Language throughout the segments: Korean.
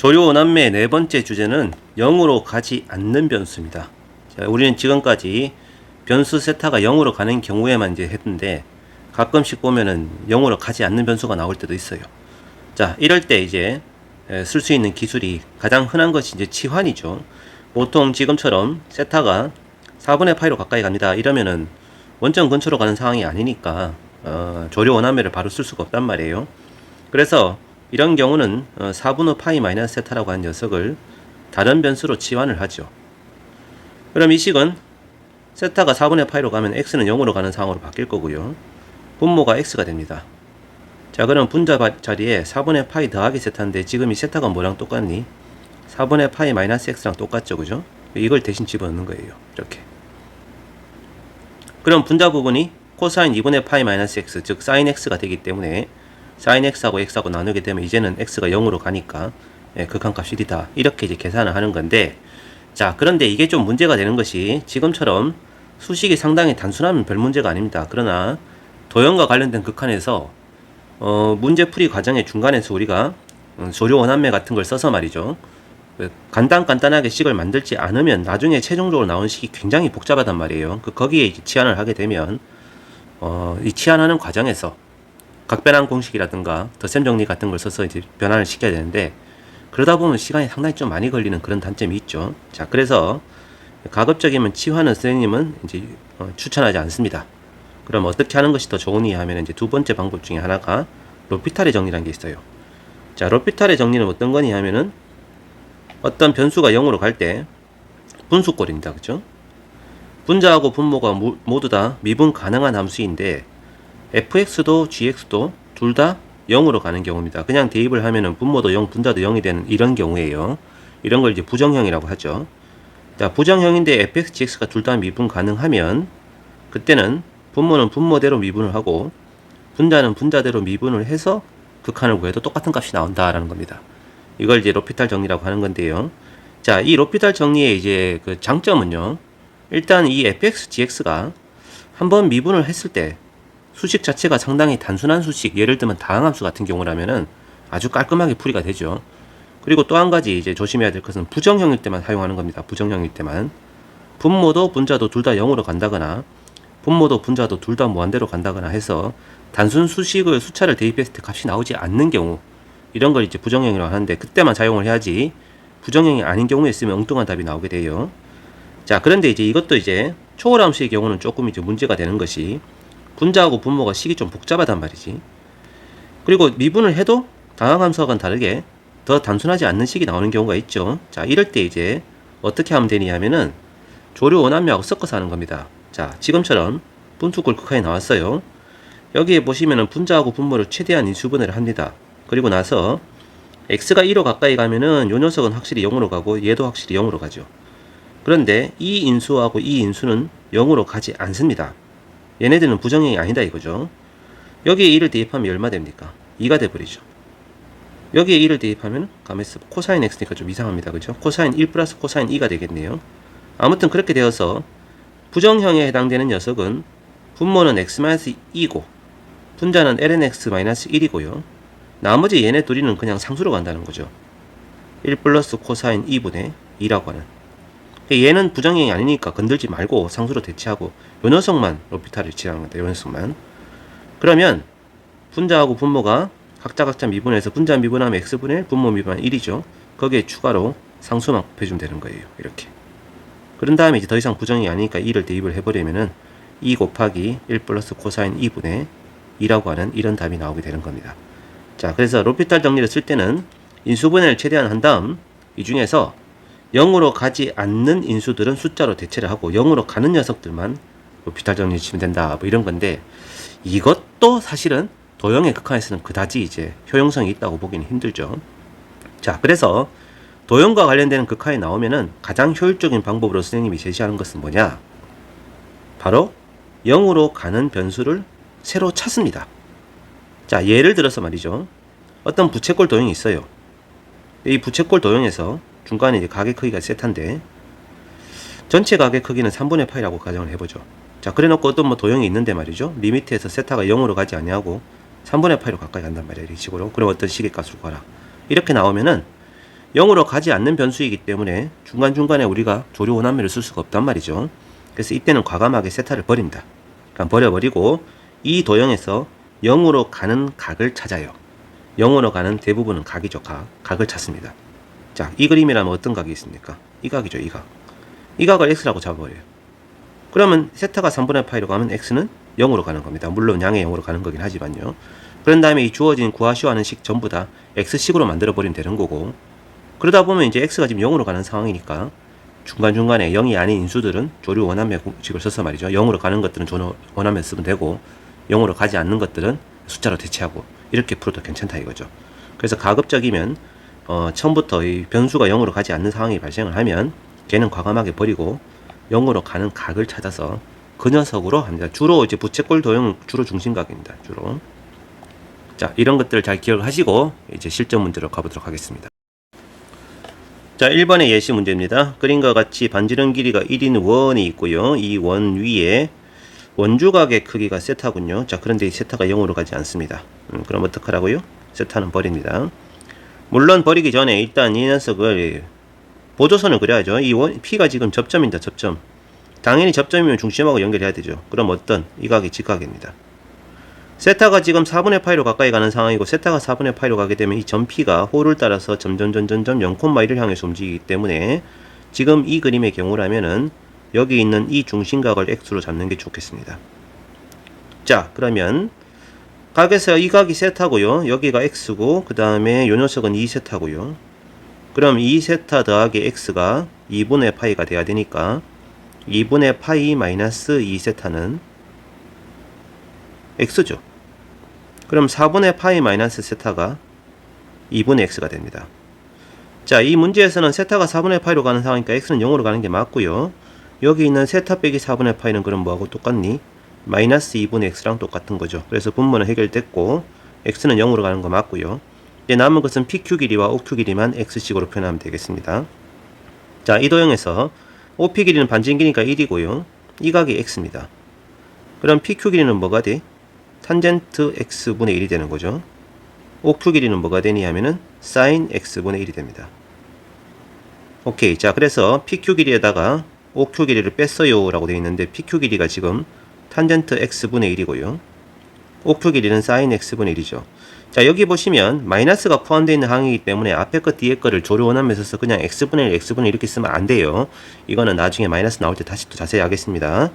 조류 오남매의 네 번째 주제는 0으로 가지 않는 변수입니다. 자, 우리는 지금까지 변수 세타가 0으로 가는 경우에만 이제 했는데 가끔씩 보면은 0으로 가지 않는 변수가 나올 때도 있어요. 자, 이럴 때 이제 쓸 수 있는 기술이 가장 흔한 것이 이제 치환이죠. 보통 지금처럼 세타가 4분의 파이로 가까이 갑니다. 이러면은 원점 근처로 가는 상황이 아니니까 조류 원함매를 바로 쓸 수가 없단 말이에요. 그래서 이런 경우는 4분의 파이 마이너스 세타라고 하는 녀석을 다른 변수로 치환을 하죠. 그럼 이 식은 세타가 4분의 파이로 가면 x는 0으로 가는 상황으로 바뀔 거고요. 분모가 x가 됩니다. 자, 그럼 분자 자리에 4분의 파이 더하기 세타인데 지금 이 세타가 뭐랑 똑같니? 4분의 파이 마이너스 x랑 똑같죠, 그죠? 이걸 대신 집어넣는 거예요. 이렇게. 그럼 분자 부분이 코사인 2분의 파이 마이너스 x, 즉 사인 x가 되기 때문에 사인 x하고 x하고 나누게 되면 이제는 x가 0으로 가니까 극한값 1이다. 이렇게 이제 계산을 하는 건데, 자, 그런데 이게 좀 문제가 되는 것이 지금처럼 수식이 상당히 단순하면 별 문제가 아닙니다. 그러나 도형과 관련된 극한에서 문제풀이 과정의 중간에서 우리가 조류 원함매 같은 걸 써서 말이죠. 간단하게 식을 만들지 않으면 나중에 최종적으로 나오는 식이 굉장히 복잡하단 말이에요. 거기에 이제 치환을 하게 되면 이 치환하는 과정에서 각변환 공식이라든가 덧셈 정리 같은 걸 써서 이제 변환을 시켜야 되는데 그러다 보면 시간이 상당히 좀 많이 걸리는 그런 단점이 있죠. 자, 그래서 가급적이면 치환은 선생님은 이제 추천하지 않습니다. 그럼 어떻게 하는 것이 더 좋으냐 하면 이제 두 번째 방법 중에 하나가 로피탈의 정리라는 게 있어요. 자, 로피탈의 정리는 어떤 거냐 하면은 어떤 변수가 0으로 갈 때 분수꼴입니다. 그죠? 분자하고 분모가 모두 다 미분 가능한 함수인데 fx도 gx도 둘 다 0으로 가는 경우입니다. 그냥 대입을 하면은 분모도 0, 분자도 0이 되는 이런 경우에요. 이런 걸 이제 부정형이라고 하죠. 자, 부정형인데 fx, gx가 둘 다 미분 가능하면 그때는 분모는 분모대로 미분을 하고 분자는 분자대로 미분을 해서 극한을 구해도 똑같은 값이 나온다라는 겁니다. 이걸 이제 로피탈 정리라고 하는 건데요. 자, 이 로피탈 정리의 이제 그 장점은요. 일단 이 fx, gx가 한번 미분을 했을 때 수식 자체가 상당히 단순한 수식, 예를 들면 다항함수 같은 경우라면은 아주 깔끔하게 풀이가 되죠. 그리고 또 한 가지 이제 조심해야 될 것은 부정형일 때만 사용하는 겁니다. 부정형일 때만. 분모도 분자도 둘 다 0으로 간다거나 분모도 분자도 둘 다 무한대로 간다거나 해서 단순 수식을 숫자를 대입했을 때 값이 나오지 않는 경우 이런 걸 이제 부정형이라고 하는데 그때만 사용을 해야지 부정형이 아닌 경우에 쓰면 엉뚱한 답이 나오게 돼요. 자, 그런데 이제 이것도 이제 초월함수의 경우는 조금 이제 문제가 되는 것이 분자하고 분모가 식이 좀 복잡하단 말이지. 그리고 미분을 해도 다항함수와는 다르게 더 단순하지 않는 식이 나오는 경우가 있죠. 자, 이럴 때 이제 어떻게 하면 되냐 하면은 조류 원함수하고 섞어서 하는 겁니다. 자, 지금처럼 분수꼴 극한이 나왔어요. 여기에 보시면은 분자하고 분모를 최대한 인수분해를 합니다. 그리고 나서 x가 1로 가까이 가면은 요 녀석은 확실히 0으로 가고 얘도 확실히 0으로 가죠. 그런데 이 인수하고 이 인수는 0으로 가지 않습니다. 얘네들은 부정형이 아니다 이거죠. 여기에 1을 대입하면 얼마 됩니까? 2가 돼버리죠. 여기에 1을 대입하면 가만있어 코사인 x니까 좀 이상합니다. 그죠? 코사인 1 플러스 코사인 2가 되겠네요. 아무튼 그렇게 되어서 부정형에 해당되는 녀석은 분모는 x-2고 분자는 lnx-1이고요. 나머지 얘네 둘이는 그냥 상수로 간다는 거죠. 1 플러스 코사인 2분의 2라고 하는. 얘는 부정형이 아니니까 건들지 말고 상수로 대체하고 요 녀석만 로피탈을 칠하는 겁니다. 요 녀석만. 그러면 분자하고 분모가 각자 미분해서 분자 미분하면 x분의 1, 분모 미분하면 1이죠. 거기에 추가로 상수만 곱해주면 되는 거예요. 이렇게. 그런 다음에 이제 더 이상 부정이 아니니까 2를 대입을 해버리면은 2 곱하기 1 플러스 코사인 2분의 2라고 하는 이런 답이 나오게 되는 겁니다. 자, 그래서 로피탈 정리를 쓸 때는 인수분해를 최대한 한 다음 이 중에서 0으로 가지 않는 인수들은 숫자로 대체를 하고 0으로 가는 녀석들만 로피탈 정리를 치면 된다. 뭐 이런 건데 이것도 사실은 도형의 극한에서는 그다지 이제 효용성이 있다고 보기는 힘들죠. 자, 그래서 도형과 관련되는 극한이 나오면은 가장 효율적인 방법으로 선생님이 제시하는 것은 뭐냐? 바로 0으로 가는 변수를 새로 찾습니다. 자, 예를 들어서 말이죠. 어떤 부채꼴 도형이 있어요. 이 부채꼴 도형에서 중간에 이제 가계 크기가 세타인데 전체 가계 크기는 3분의 파이라고 가정을 해보죠. 자, 그래놓고 어떤 뭐 도형이 있는데 말이죠. 리미트에서 세타가 0으로 가지 아니하고 3분의 파이로 가까이 간단 말이에요. 이 식으로. 그럼 어떤 식의 값으로 가라. 이렇게 나오면은 0으로 가지 않는 변수이기 때문에 중간중간에 우리가 조류 원함매를 쓸 수가 없단 말이죠. 그래서 이때는 과감하게 세타를 버립니다. 그러니까 버려버리고 이 도형에서 0으로 가는 각을 찾아요. 0으로 가는 대부분은 각이죠. 각을 찾습니다. 자, 이 그림이라면 어떤 각이 있습니까? 이 각이죠. 이 각. 이 각을 x라고 잡아버려요. 그러면 세타가 3분의 파이로 가면 x는 0으로 가는 겁니다. 물론 양의 0으로 가는 거긴 하지만요. 그런 다음에 이 주어진 구하시오하는 식 전부 다 x식으로 만들어버리면 되는 거고, 그러다 보면 이제 x가 지금 0으로 가는 상황이니까 중간중간에 0이 아닌 인수들은 조류 원함매 공식을 써서 말이죠. 0으로 가는 것들은 조류 원함매 쓰면 되고 0으로 가지 않는 것들은 숫자로 대체하고 이렇게 풀어도 괜찮다 이거죠. 그래서 가급적이면 처음부터 이 변수가 0으로 가지 않는 상황이 발생을 하면 걔는 과감하게 버리고 0으로 가는 각을 찾아서 그 녀석으로 합니다. 주로 이제 부채꼴 도형은 주로 중심각입니다. 주로. 자, 이런 것들을 잘 기억하시고 이제 실전 문제로 가보도록 하겠습니다. 자, 1번의 예시 문제입니다. 그림과 같이 반지름 길이가 1인 원이 있고요. 이 원 위에 원주각의 크기가 세타군요. 자, 그런데 이 세타가 0으로 가지 않습니다. 그럼 어떡하라고요? 세타는 버립니다. 물론 버리기 전에 일단 이 녀석을 보조선을 그려야죠. 이 P가 지금 접점입니다. 접점. 당연히 접점이면 중심하고 연결해야 되죠. 그럼 어떤? 이 각이 직각입니다. 세타가 지금 4분의 파이로 가까이 가는 상황이고 세타가 4분의 파이로 가게 되면 이 점 P가 호를 따라서 점점 0,1을 향해서 움직이기 때문에 지금 이 그림의 경우라면은 여기 있는 이 중심각을 X로 잡는 게 좋겠습니다. 자, 그러면 각에서 이 각이 세타고요. 여기가 X고 그 다음에 요 녀석은 2세타고요. 그럼 2세타 더하기 X가 2분의 파이가 돼야 되니까 2분의 파이 마이너스 2세타는 X죠. 그럼 4분의 파이 마이너스 세타가 2분의 X가 됩니다. 자, 이 문제에서는 세타가 4분의 파이로 가는 상황이니까 X는 0으로 가는 게 맞고요. 여기 있는 세타 빼기 4분의 파이는 그럼 뭐하고 똑같니? 마이너스 2분의 X랑 똑같은 거죠. 그래서 분모는 해결됐고 X는 0으로 가는 거 맞고요. 이제 남은 것은 PQ 길이와 OQ 길이만 X식으로 표현하면 되겠습니다. 자, 이 도형에서 OP 길이는 반지름 길이가 1이고요. 이 각이 X입니다. 그럼 PQ 길이는 뭐가 돼? 탄젠트 X분의 1이 되는 거죠. OQ 길이는 뭐가 되니 하면은 사인 X분의 1이 됩니다. 오케이. 자, 그래서 PQ 길이에다가 OQ 길이를 뺐어요 라고 되어 있는데 PQ 길이가 지금 탄젠트 X분의 1이고요. OQ 길이는 사인 X분의 1이죠. 자, 여기 보시면 마이너스가 포함되어 있는 항이기 때문에 앞에 거 뒤에 거를 조류 원함에 써서 그냥 X분의 1, X분의 1 이렇게 쓰면 안 돼요. 이거는 나중에 마이너스 나올 때 다시 또 자세히 하겠습니다.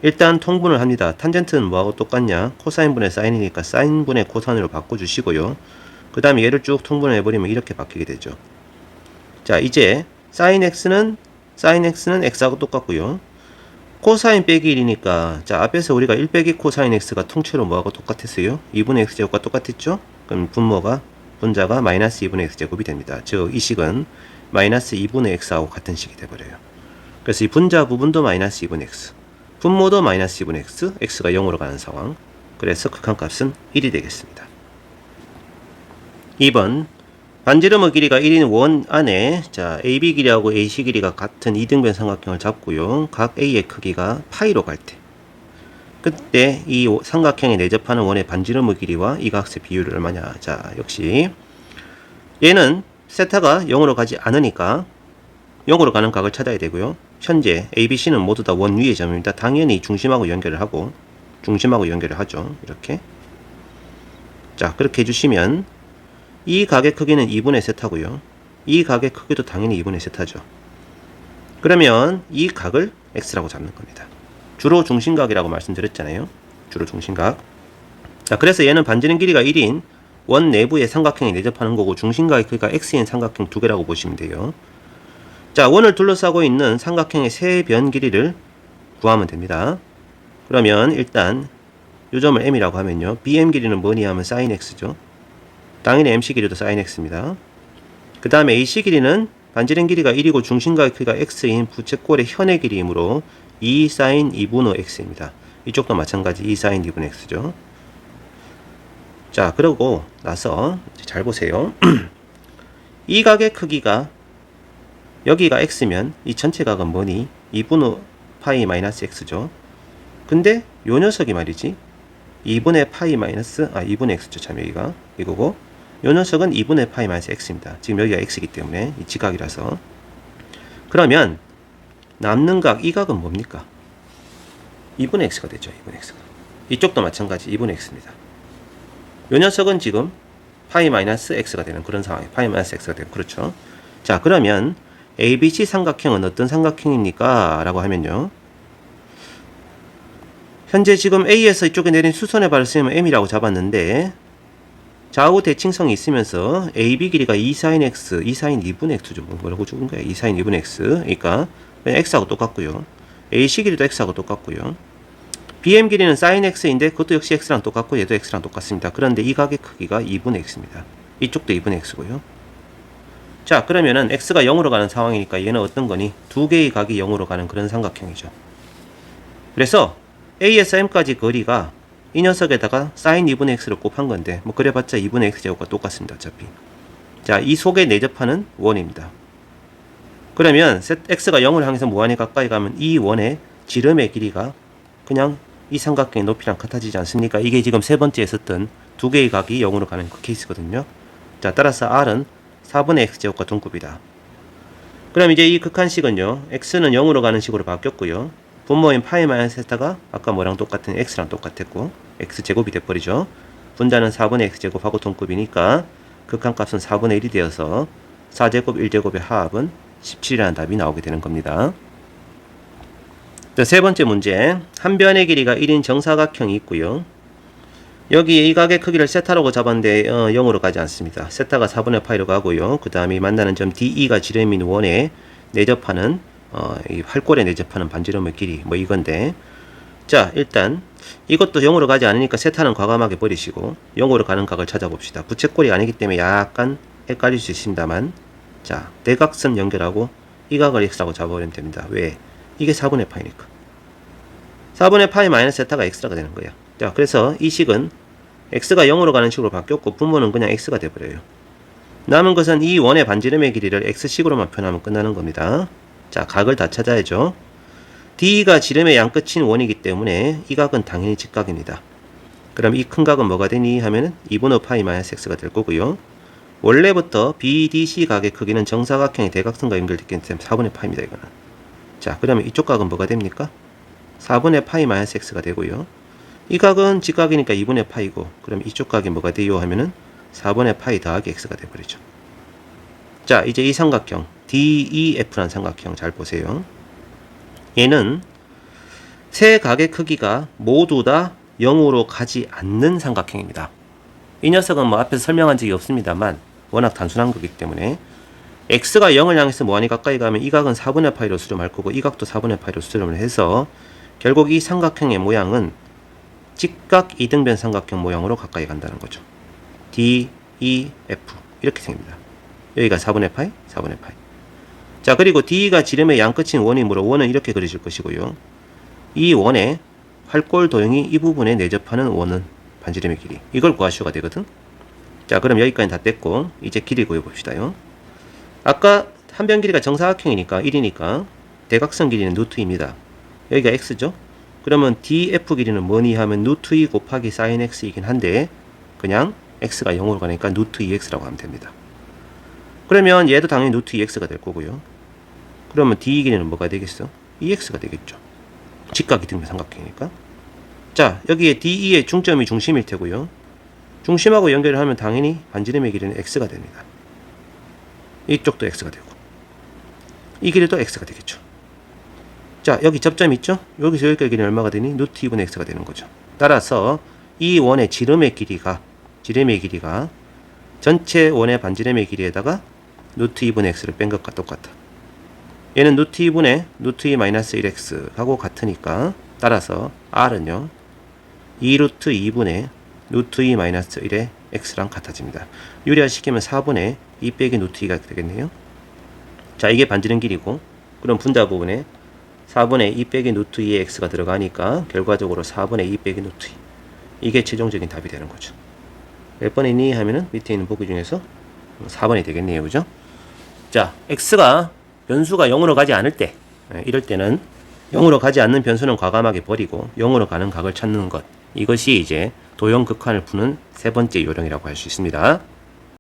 일단 통분을 합니다. 탄젠트는 뭐하고 똑같냐? 코사인분의 사인이니까 사인분의 코사인으로 바꿔주시고요. 그 다음에 얘를 쭉 통분을 해버리면 이렇게 바뀌게 되죠. 자, 이제 사인 X는 X하고 똑같고요. 코사인 빼기 1이니까 자, 앞에서 우리가 1 빼기 코사인 X가 통째로 뭐하고 똑같았어요? 2분의 X제곱과 똑같았죠? 그럼 분자가 마이너스 2분의 X제곱이 됩니다. 즉, 이 식은 마이너스 2분의 X하고 같은 식이 돼버려요. 그래서 이 분자 부분도 마이너스 2분의 X, 분모도 마이너스 2분의 X, X가 0으로 가는 상황. 그래서 극한값은 1이 되겠습니다. 2번 반지름의 길이가 1인 원 안에 자, AB 길이하고 AC 길이가 같은 이등변 삼각형을 잡고요. 각 A의 크기가 파이로 갈 때 그때 이 삼각형에 내접하는 원의 반지름의 길이와 이 각의 비율이 얼마냐. 자, 역시 얘는 세타가 0으로 가지 않으니까 0으로 가는 각을 찾아야 되고요. 현재 ABC는 모두 다 원 위의 점입니다. 당연히 중심하고 연결을 하고 중심하고 연결을 하죠. 이렇게. 자, 그렇게 해주시면 이 각의 크기는 2분의 세타고요. 이 각의 크기도 당연히 2분의 세타죠. 그러면 이 각을 X라고 잡는 겁니다. 주로 중심각이라고 말씀드렸잖아요. 주로 중심각. 자, 그래서 얘는 반지름 길이가 1인 원 내부의 삼각형에 내접하는 거고 중심각의 크기가 X인 삼각형 두 개라고 보시면 돼요. 자, 원을 둘러싸고 있는 삼각형의 세 변 길이를 구하면 됩니다. 그러면 일단 이 점을 M이라고 하면요. BM 길이는 뭐니 하면 sin X죠. 당연히 MC 길이도 sin X입니다. 그 다음에 AC 길이는 반지름 길이가 1이고 중심각의 크기가 X인 부채꼴의 현의 길이이므로 2 sin 2분의 X입니다. 이쪽도 마찬가지 2 sin 2분의 X죠. 자, 그러고 나서 잘 보세요. 이 각의 크기가 여기가 X면 이 전체 각은 뭐니? 2분의 파이 마이너스 X죠. 근데 요 녀석이 말이지 2분의 파이 마이너스 2분의 X죠. 참 여기가 이거고 요 녀석은 2분의 파이 마이너스 x입니다. 지금 여기가 x이기 때문에 이 직각이라서. 그러면 남는 각, 이 각은 뭡니까? 2분의 x가 되죠. 2분의 x가. 이쪽도 마찬가지 2분의 x입니다. 요 녀석은 지금 파이 마이너스 x가 되는 그런 상황이에요. 파이 마이너스 x가 되고 그렇죠. 자, 그러면 ABC 삼각형은 어떤 삼각형입니까? 라고 하면요. 현재 지금 A에서 이쪽에 내린 수선의 발을 쓰면 M이라고 잡았는데 좌우 대칭성이 있으면서 AB 길이가 2sin x, 2sin 2분의 x죠. 뭐라고 적은 거야? 2sin 2분의 x. 그러니까 x하고 똑같고요. AC 길이도 x하고 똑같고요. BM 길이는 sin x인데 그것도 역시 x랑 똑같고 얘도 x랑 똑같습니다. 그런데 이 각의 크기가 2분의 x입니다. 이쪽도 2분의 x고요. 자, 그러면은 x가 0으로 가는 상황이니까 얘는 어떤 거니? 두 개의 각이 0으로 가는 그런 삼각형이죠. 그래서 A에서 M까지 거리가 이 녀석에다가 sin 2분의 x를 곱한 건데 뭐 그래봤자 2분의 x제곱과 똑같습니다. 어차피. 자, 이 속에 내접하는 원입니다. 그러면 x가 0을 향해서 무한히 가까이 가면 이 원의 지름의 길이가 그냥 이 삼각형의 높이랑 같아지지 않습니까? 이게 지금 세 번째에 썼던 두 개의 각이 0으로 가는 그 케이스거든요. 자, 따라서 R은 4분의 x제곱과 동급이다. 그럼 이제 이 극한식은요. x는 0으로 가는 식으로 바뀌었고요. 분모인 파이 마이너스 세타가 아까 뭐랑 똑같은 x랑 똑같았고 x제곱이 돼버리죠. 분자는 4분의 x제곱하고 동급이니까 극한값은 4분의 1이 되어서 4제곱 1제곱의 합은 17이라는 답이 나오게 되는 겁니다. 자, 세 번째 문제. 한 변의 길이가 1인 정사각형이 있고요. 여기 이 각의 크기를 세타라고 잡았는데 0으로 가지 않습니다. 세타가 4분의 파이로 가고요. 그 다음에 만나는 점 DE가 지름인 원에 내접하는 이 활골에 내접하는 반지름의 길이 뭐 이건데, 자, 일단 이것도 0으로 가지 않으니까 세타는 과감하게 버리시고 0으로 가는 각을 찾아봅시다. 부채꼴이 아니기 때문에 약간 헷갈릴 수 있습니다만, 자, 대각선 연결하고 이 각을 x라고 잡아버리면 됩니다. 왜? 이게 4분의 파이니까. 4분의 파이 마이너스 세타가 x라가 되는 거예요. 자, 그래서 이 식은 x가 0으로 가는 식으로 바뀌었고 분모는 그냥 x가 돼버려요. 남은 것은 이 원의 반지름의 길이를 x식으로만 표현하면 끝나는 겁니다. 자, 각을 다 찾아야죠. D가 지름의 양끝인 원이기 때문에 이 각은 당연히 직각입니다. 그럼 이 큰 각은 뭐가 되니 하면은 2분의 파이 마이너스 x가 될 거고요. 원래부터 BDC 각의 크기는 정사각형의 대각선과 연결됐기 때문에 4분의 파입니다. 이거는. 자, 그러면 이쪽 각은 뭐가 됩니까? 4분의 파이 마이너스 x가 되고요. 이 각은 직각이니까 2분의 파이고, 그럼 이쪽 각이 뭐가 돼요 하면은 4분의 파이 더하기 x가 돼버리죠. 자, 이제 이 삼각형 DEF라는 삼각형 잘 보세요. 얘는 세 각의 크기가 모두 다 0으로 가지 않는 삼각형입니다. 이 녀석은 뭐 앞에서 설명한 적이 없습니다만 워낙 단순한 거기 때문에 x가 0을 향해서 무한히 가까이 가면 이 각은 4분의 파이로 수렴할 거고 이 각도 4분의 파이로 수렴을 해서 결국 이 삼각형의 모양은 직각 이등변 삼각형 모양으로 가까이 간다는 거죠. DEF 이렇게 생깁니다. 여기가 4분의 파이, 4분의 파이. 자, 그리고 D가 지름의 양끝인 원이므로 원은 이렇게 그려질 것이고요. 이 원의 활골 도형이 이 부분에 내접하는 원은 반지름의 길이. 이걸 구하셔가 되거든. 자, 그럼 여기까지 다 뗐고 이제 길이 구해봅시다요. 아까 한 변 길이가 정사각형이니까 1이니까 대각선 길이는 루트입니다. 여기가 x죠. 그러면 DF 길이는 뭐니 하면 루트 2 곱하기 sin x이긴 한데 그냥 x가 0으로 가니까 루트 2x라고 하면 됩니다. 그러면 얘도 당연히 루트 2x가 될 거고요. 그러면 D 길이는 뭐가 되겠어? 2x가 되겠죠. 직각 이등변 삼각형이니까. 자, 여기에 DE의 중점이 중심일 테고요. 중심하고 연결을 하면 당연히 반지름의 길이는 x가 됩니다. 이쪽도 x가 되고 이 길이도 x가 되겠죠. 자, 여기 접점 있죠? 여기서 여기까지 길이는 얼마가 되니? 루트 2분의 x가 되는 거죠. 따라서 이 원의 지름의 길이가 전체 원의 반지름의 길이에다가 루트 2분의 x를 뺀 것과 똑같아. 얘는 루트 2분의 루트 2 마이너스 1x 하고 같으니까 따라서 r은요 2루트 2분의 루트 2 마이너스 1의 x랑 같아집니다. 유리화시키면 4분의 2 빼기 루트 2가 되겠네요. 자, 이게 반지름 길이고 그럼 분자 부분에 4분의 2 빼기 루트 2의 x가 들어가니까 결과적으로 4분의 2 빼기 루트 2 이게 최종적인 답이 되는 거죠. 몇 번이니 하면은 밑에 있는 보기 중에서 4번이 되겠네요. 그죠? 자, x가 변수가 0으로 가지 않을 때 이럴 때는 0으로 가지 않는 변수는 과감하게 버리고 0으로 가는 각을 찾는 것, 이것이 이제 도형 극한을 푸는 세 번째 요령이라고 할 수 있습니다.